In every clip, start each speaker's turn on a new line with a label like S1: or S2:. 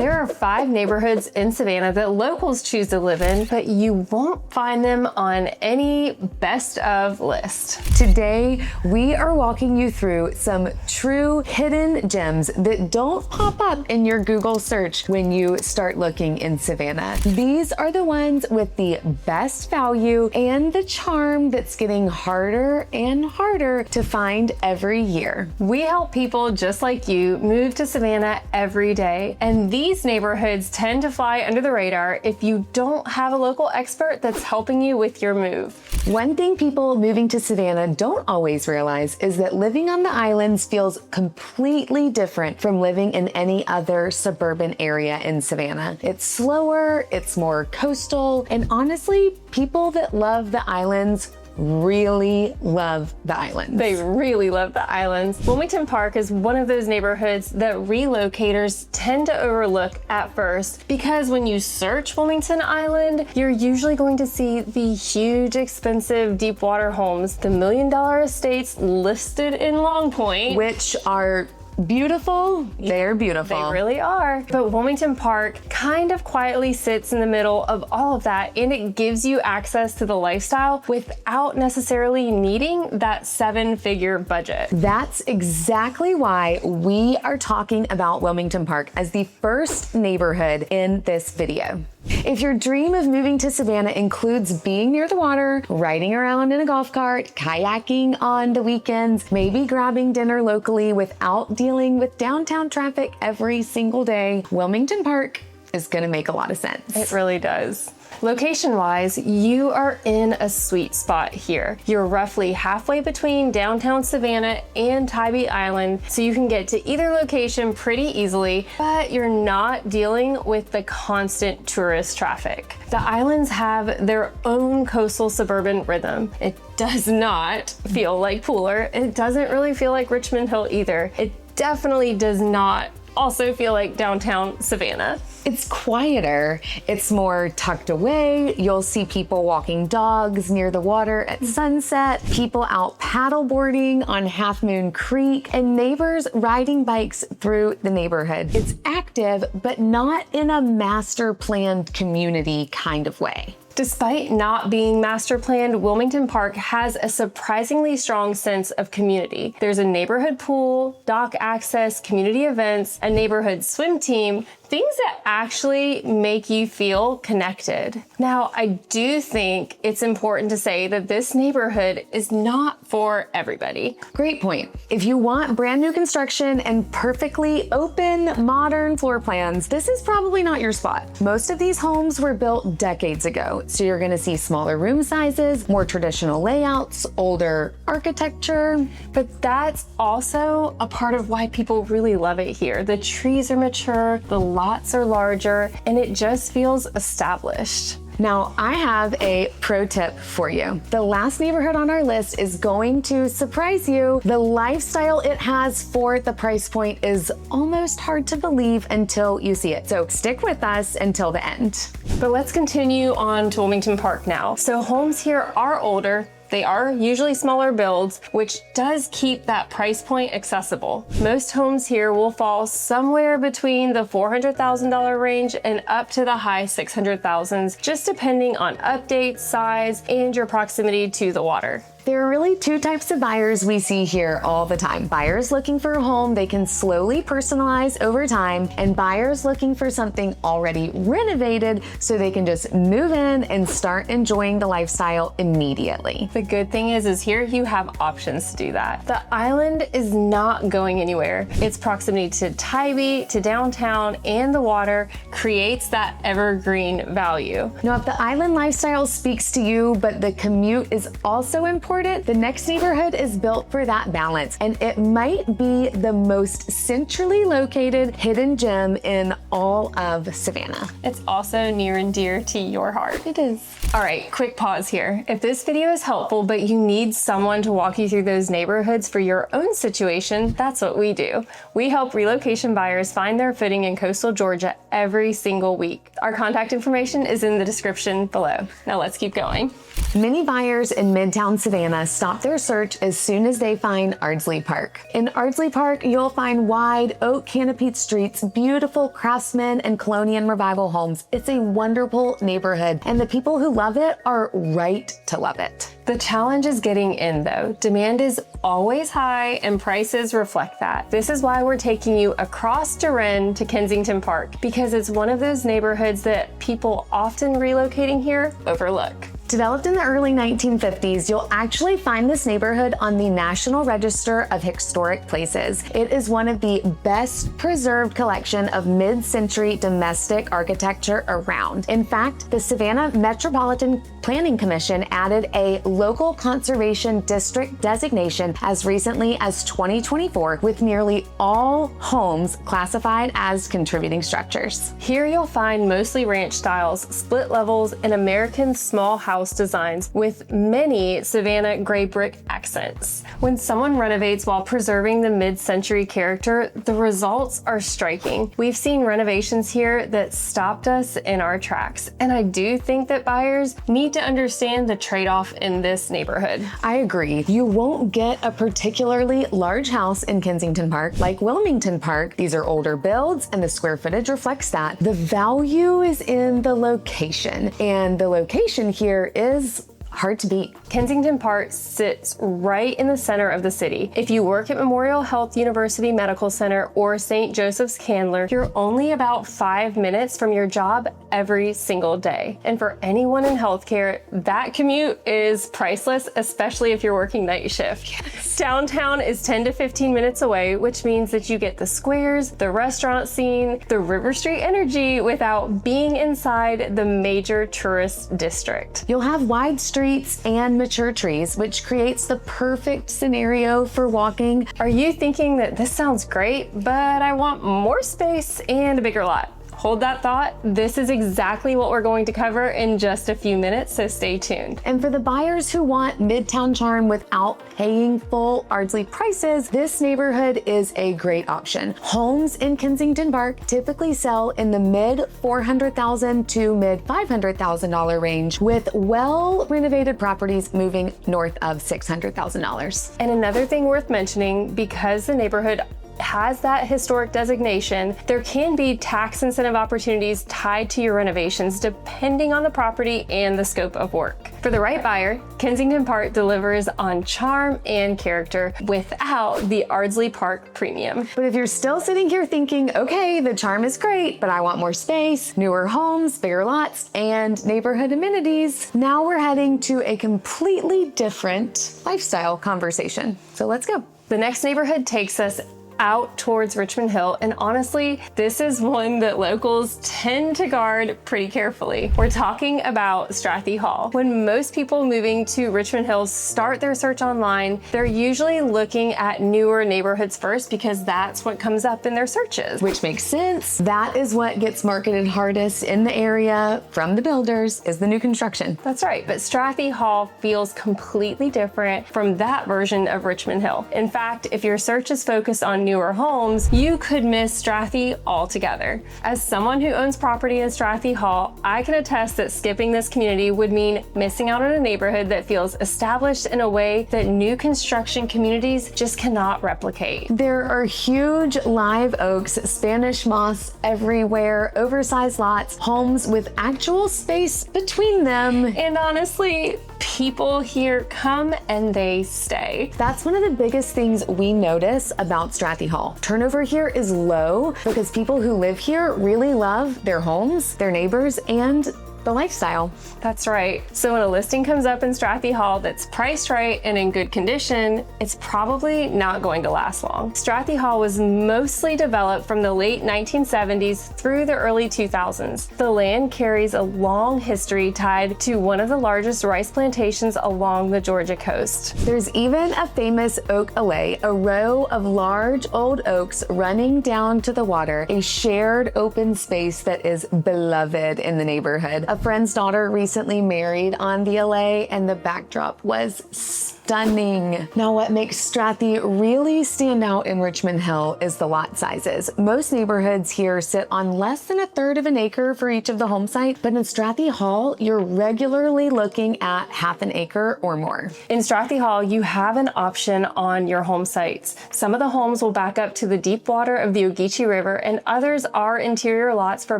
S1: There are 5 neighborhoods in Savannah that locals choose to live in, but you won't find them on any best of list.
S2: Today, we are walking you through some true hidden gems that don't pop up in your Google search when you start looking in Savannah. These are the ones with the best value and the charm that's getting harder and harder to find every year.
S1: We help people just like you move to Savannah every day, and these neighborhoods tend to fly under the radar if you don't have a local expert that's helping you with your move.
S2: One thing people moving to Savannah don't always realize is that living on the islands feels completely different from living in any other suburban area in Savannah. It's slower, it's more coastal, and honestly, people that love the islands really love the islands.
S1: They really love the islands. Wilmington Park is one of those neighborhoods that relocators tend to overlook at first, because when you search Wilmington Island, you're usually going to see the huge, expensive deep water homes, the $1 million estates listed in Long Point,
S2: which are beautiful. They're beautiful.
S1: They really are. But Wilmington Park kind of quietly sits in the middle of all of that, and it gives you access to the lifestyle without necessarily needing that 7-figure budget.
S2: That's exactly why we are talking about Wilmington Park as the first neighborhood in this video. If your dream of moving to Savannah includes being near the water, riding around in a golf cart, kayaking on the weekends, maybe grabbing dinner locally without dealing with downtown traffic every single day, Wilmington Park is going to make a lot of sense.
S1: It really does. Location-wise, you are in a sweet spot here. You're roughly halfway between downtown Savannah and Tybee Island, so you can get to either location pretty easily, but you're not dealing with the constant tourist traffic. The islands have their own coastal suburban rhythm. It does not feel like Pooler. It doesn't really feel like Richmond Hill either. It definitely does not also feel like downtown Savannah.
S2: It's quieter, it's more tucked away. You'll see people walking dogs near the water at sunset, people out paddleboarding on Half Moon Creek, and neighbors riding bikes through the neighborhood. It's active, but not in a master planned community kind of way.
S1: Despite not being master planned, Wilmington Park has a surprisingly strong sense of community. There's a neighborhood pool, dock access, community events, a neighborhood swim team, things that actually make you feel connected. Now, I do think it's important to say that this neighborhood is not for everybody.
S2: Great point. If you want brand new construction and perfectly open, modern floor plans, this is probably not your spot. Most of these homes were built decades ago, so you're gonna see smaller room sizes, more traditional layouts, older architecture.
S1: But that's also a part of why people really love it here. The trees are mature, the lots are larger, and it just feels established.
S2: Now, I have a pro tip for you. The last neighborhood on our list is going to surprise you. The lifestyle it has for the price point is almost hard to believe until you see it. So stick with us until the end.
S1: But let's continue on to Wilmington Park now. So homes here are older. They are usually smaller builds, which does keep that price point accessible. Most homes here will fall somewhere between the $400,000 range and up to the high $600,000s, just depending on updates, size, and your proximity to the water.
S2: There are really 2 types of buyers we see here all the time. Buyers looking for a home they can slowly personalize over time, and buyers looking for something already renovated so they can just move in and start enjoying the lifestyle immediately.
S1: The good thing is here you have options to do that. The island is not going anywhere. Its proximity to Tybee, to downtown, and the water creates that evergreen value.
S2: Now, if the island lifestyle speaks to you, but the commute is also important, the next neighborhood is built for that balance, and it might be the most centrally located hidden gem in all of Savannah.
S1: It's also near and dear to your heart.
S2: It is.
S1: All right, quick pause here. If this video is helpful, but you need someone to walk you through those neighborhoods for your own situation, that's what we do. We help relocation buyers find their footing in coastal Georgia every single week. Our contact information is in the description below. Now let's keep going.
S2: Many buyers in Midtown Savannah stop their search as soon as they find Ardsley Park. In Ardsley Park, you'll find wide, oak canopied streets, beautiful craftsman and colonial revival homes. It's a wonderful neighborhood, and the people who love it are right to love it.
S1: The challenge is getting in though. Demand is always high and prices reflect that. This is why we're taking you across Erin to Kensington Park, because it's one of those neighborhoods that people often relocating here overlook.
S2: Developed in the early 1950s, you'll actually find this neighborhood on the National Register of Historic Places. It is one of the best preserved collection of mid-century domestic architecture around. In fact, the Savannah Metropolitan Planning Commission added a local conservation district designation as recently as 2024, with nearly all homes classified as contributing structures.
S1: Here you'll find mostly ranch styles, split levels, and American small house designs with many Savannah gray brick accents. When someone renovates while preserving the mid-century character, the results are striking. We've seen renovations here that stopped us in our tracks, and I do think that buyers need to understand the trade-off in this neighborhood.
S2: I agree. You won't get a particularly large house in Kensington Park like Wilmington Park. These are older builds and the square footage reflects that. The value is in the location, and the location here is hard to beat.
S1: Kensington Park sits right in the center of the city. If you work at Memorial Health University Medical Center or St. Joseph's Candler, you're only about 5 minutes from your job every single day. And for anyone in healthcare, that commute is priceless, especially if you're working night shift. Yes. Downtown is 10 to 15 minutes away, which means that you get the squares, the restaurant scene, the River Street energy without being inside the major tourist district.
S2: You'll have wide streets and mature trees, which creates the perfect scenario for walking.
S1: Are you thinking that this sounds great, but I want more space and a bigger lot? Hold that thought. This is exactly what we're going to cover in just a few minutes, so stay tuned.
S2: And for the buyers who want Midtown charm without paying full Ardsley prices, this neighborhood is a great option. Homes in Kensington Park typically sell in the mid $400,000 to mid $500,000 range, with well-renovated properties moving north of $600,000.
S1: And another thing worth mentioning, because the neighborhood has that historic designation, there can be tax incentive opportunities tied to your renovations depending on the property and the scope of work. For the right buyer, Kensington Park delivers on charm and character without the Ardsley Park premium.
S2: But if you're still sitting here thinking, okay, the charm is great, but I want more space, newer homes, bigger lots, and neighborhood amenities, now we're heading to a completely different lifestyle conversation. So let's go.
S1: The next neighborhood takes us out towards Richmond Hill, and honestly, this is one that locals tend to guard pretty carefully. We're talking about Strathy Hall. When most people moving to Richmond Hill start their search online, they're usually looking at newer neighborhoods first because that's what comes up in their searches.
S2: Which makes sense. That is what gets marketed hardest in the area from the builders, is the new construction.
S1: That's right, but Strathy Hall feels completely different from that version of Richmond Hill. In fact, if your search is focused on newer homes, you could miss Strathy altogether. As someone who owns property in Strathy Hall, I can attest that skipping this community would mean missing out on a neighborhood that feels established in a way that new construction communities just cannot replicate.
S2: There are huge live oaks, Spanish moss everywhere, oversized lots, homes with actual space between them.
S1: And honestly, people here come and they stay.
S2: That's one of the biggest things we notice about Strathy Hall. Turnover here is low because people who live here really love their homes, their neighbors, and the lifestyle.
S1: That's right. So when a listing comes up in Strathy Hall that's priced right and in good condition, it's probably not going to last long. Strathy Hall was mostly developed from the late 1970s through the early 2000s. The land carries a long history tied to one of the largest rice plantations along the Georgia coast.
S2: There's even a famous oak alley, a row of large old oaks running down to the water, a shared open space that is beloved in the neighborhood. A friend's daughter recently married on the alley, and the backdrop was stunning. stunning. Now, what makes Strathy really stand out in Richmond Hill is the lot sizes. Most neighborhoods here sit on less than 1/3 of an acre for each of the home sites, but in Strathy Hall, you're regularly looking at 1/2 an acre or more.
S1: In Strathy Hall, you have an option on your home sites. Some of the homes will back up to the deep water of the Ogeechee River, and others are interior lots for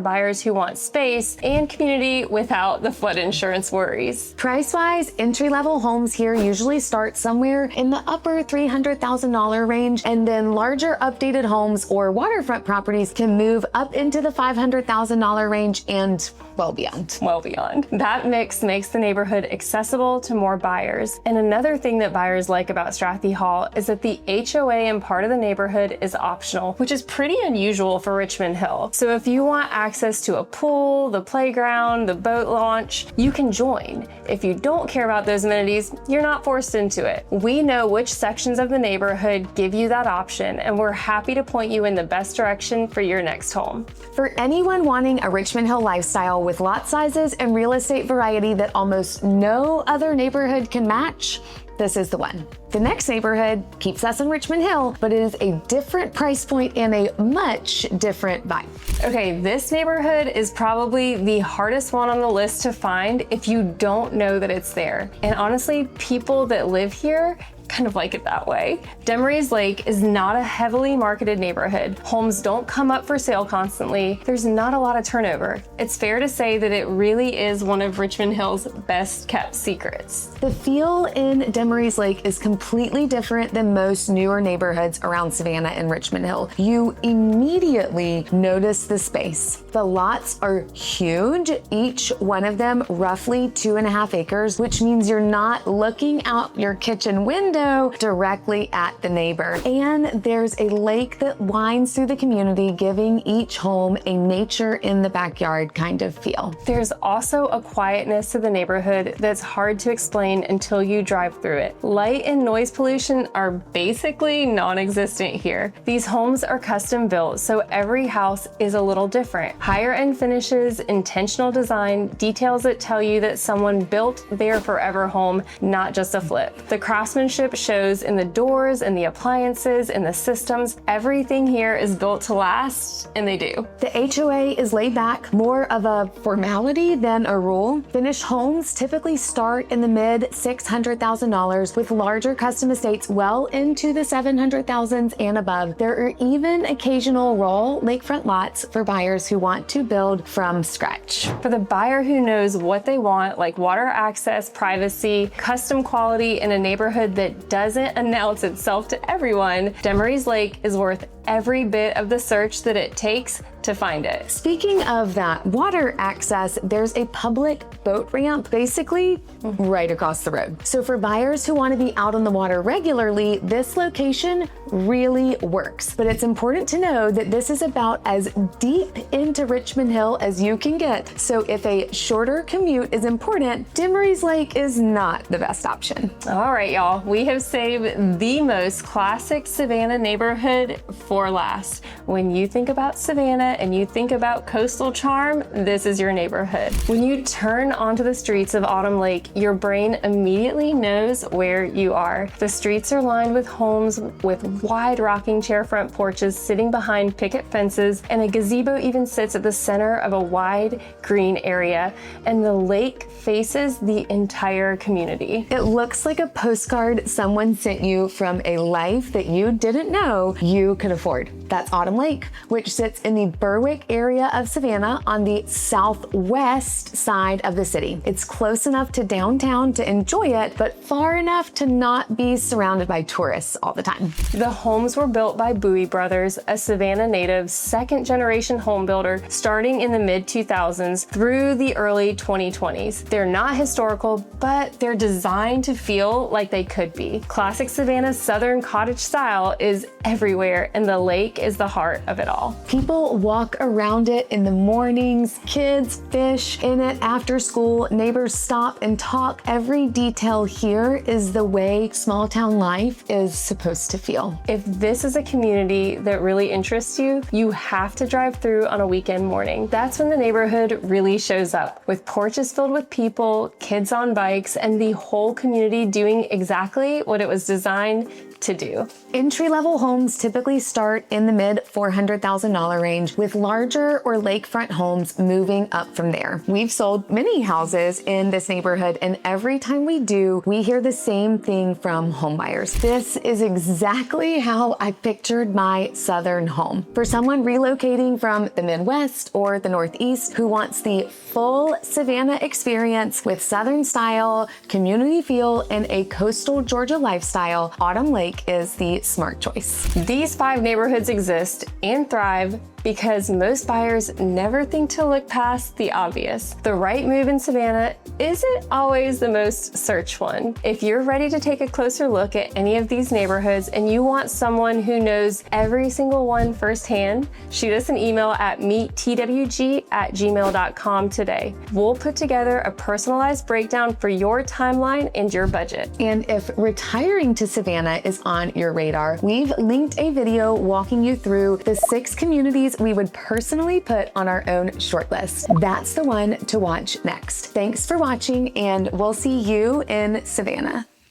S1: buyers who want space and community without the flood insurance worries.
S2: Price-wise, entry-level homes here usually start somewhere in the upper $300,000 range, and then larger updated homes or waterfront properties can move up into the $500,000 range and well beyond.
S1: Well beyond. That mix makes the neighborhood accessible to more buyers. And another thing that buyers like about Strathy Hall is that the HOA in part of the neighborhood is optional, which is pretty unusual for Richmond Hill. So if you want access to a pool, the playground, the boat launch, you can join. If you don't care about those amenities, you're not forced into it. We know which sections of the neighborhood give you that option, and we're happy to point you in the best direction for your next home.
S2: For anyone wanting a Richmond Hill lifestyle with lot sizes and real estate variety that almost no other neighborhood can match, this is the one. The next neighborhood keeps us in Richmond Hill, but it is a different price point and a much different vibe.
S1: Okay, this neighborhood is probably the hardest one on the list to find if you don't know that it's there. And honestly, people that live here kind of like it that way. Demarys Lake is not a heavily marketed neighborhood. Homes don't come up for sale constantly. There's not a lot of turnover. It's fair to say that it really is one of Richmond Hill's best kept secrets.
S2: The feel in Demarys Lake is completely different than most newer neighborhoods around Savannah and Richmond Hill. You immediately notice the space. The lots are huge, each one of them roughly 2.5 acres, which means you're not looking out your kitchen window directly at the neighbor. And there's a lake that winds through the community, giving each home a nature in the backyard kind of feel.
S1: There's also a quietness to the neighborhood that's hard to explain until you drive through it. Light and noise pollution are basically non-existent here. These homes are custom built, so every house is a little different. Higher end finishes, intentional design, details that tell you that someone built their forever home, not just a flip. The craftsmanship shows in the doors and the appliances and the systems. Everything here is built to last, and they do.
S2: The HOA is laid back, more of a formality than a rule. Finished homes typically start in the mid $600,000 with larger custom estates well into the $700,000s and above. There are even occasional raw lakefront lots for buyers who want to build from scratch.
S1: For the buyer who knows what they want, like water access, privacy, custom quality in a neighborhood that doesn't announce itself to everyone, Demarys Lake is worth every bit of the search that it takes to find it.
S2: Speaking of that water access, there's a public boat ramp basically right across the road. So for buyers who want to be out on the water regularly, this location really works. But it's important to know that this is about as deep into Richmond Hill as you can get. So if a shorter commute is important, Demarys Lake is not the best option.
S1: All right, y'all, we have saved the most classic Savannah neighborhood for last. When you think about Savannah and you think about coastal charm, this is your neighborhood. When you turn onto the streets of Autumn Lake, your brain immediately knows where you are. The streets are lined with homes with wide rocking chair front porches sitting behind picket fences, and a gazebo even sits at the center of a wide green area, and the lake faces the entire community.
S2: It looks like a postcard someone sent you from a life that you didn't know you could afford. That's Autumn Lake, which sits in the Berwick area of Savannah on the southwest side of the city. It's close enough to downtown to enjoy it, but far enough to not be surrounded by tourists all the time.
S1: The homes were built by Bowie Brothers, a Savannah native second-generation home builder starting in the mid-2000s through the early 2020s. They're not historical, but they're designed to feel like they could be. Classic Savannah's southern cottage style is everywhere, and the lake is the heart of it all.
S2: People walk around it in the mornings, kids fish in it after school, neighbors stop and talk. Every detail here is the way small town life is supposed to feel.
S1: If this is a community that really interests you, you have to drive through on a weekend morning. That's when the neighborhood really shows up, with porches filled with people, kids on bikes, and the whole community doing exactly what it was designed to do.
S2: Entry-level homes typically start in the mid $400,000 range, with larger or lakefront homes moving up from there. We've sold many houses in this neighborhood, and every time we do, we hear the same thing from homebuyers. This is exactly how I pictured my southern home. For someone relocating from the Midwest or the Northeast who wants the full Savannah experience with southern style, community feel, and a coastal Georgia lifestyle, Autumn Lake is the smart choice.
S1: These 5 neighborhoods exist and thrive because most buyers never think to look past the obvious. The right move in Savannah isn't always the most searched one. If you're ready to take a closer look at any of these neighborhoods and you want someone who knows every single one firsthand, shoot us an email at meettwg@gmail.com today. We'll put together a personalized breakdown for your timeline and your budget.
S2: And if retiring to Savannah is on your radar, we've linked a video walking you through the 6 communities we would personally put on our own shortlist. That's the one to watch next. Thanks for watching, and we'll see you in Savannah.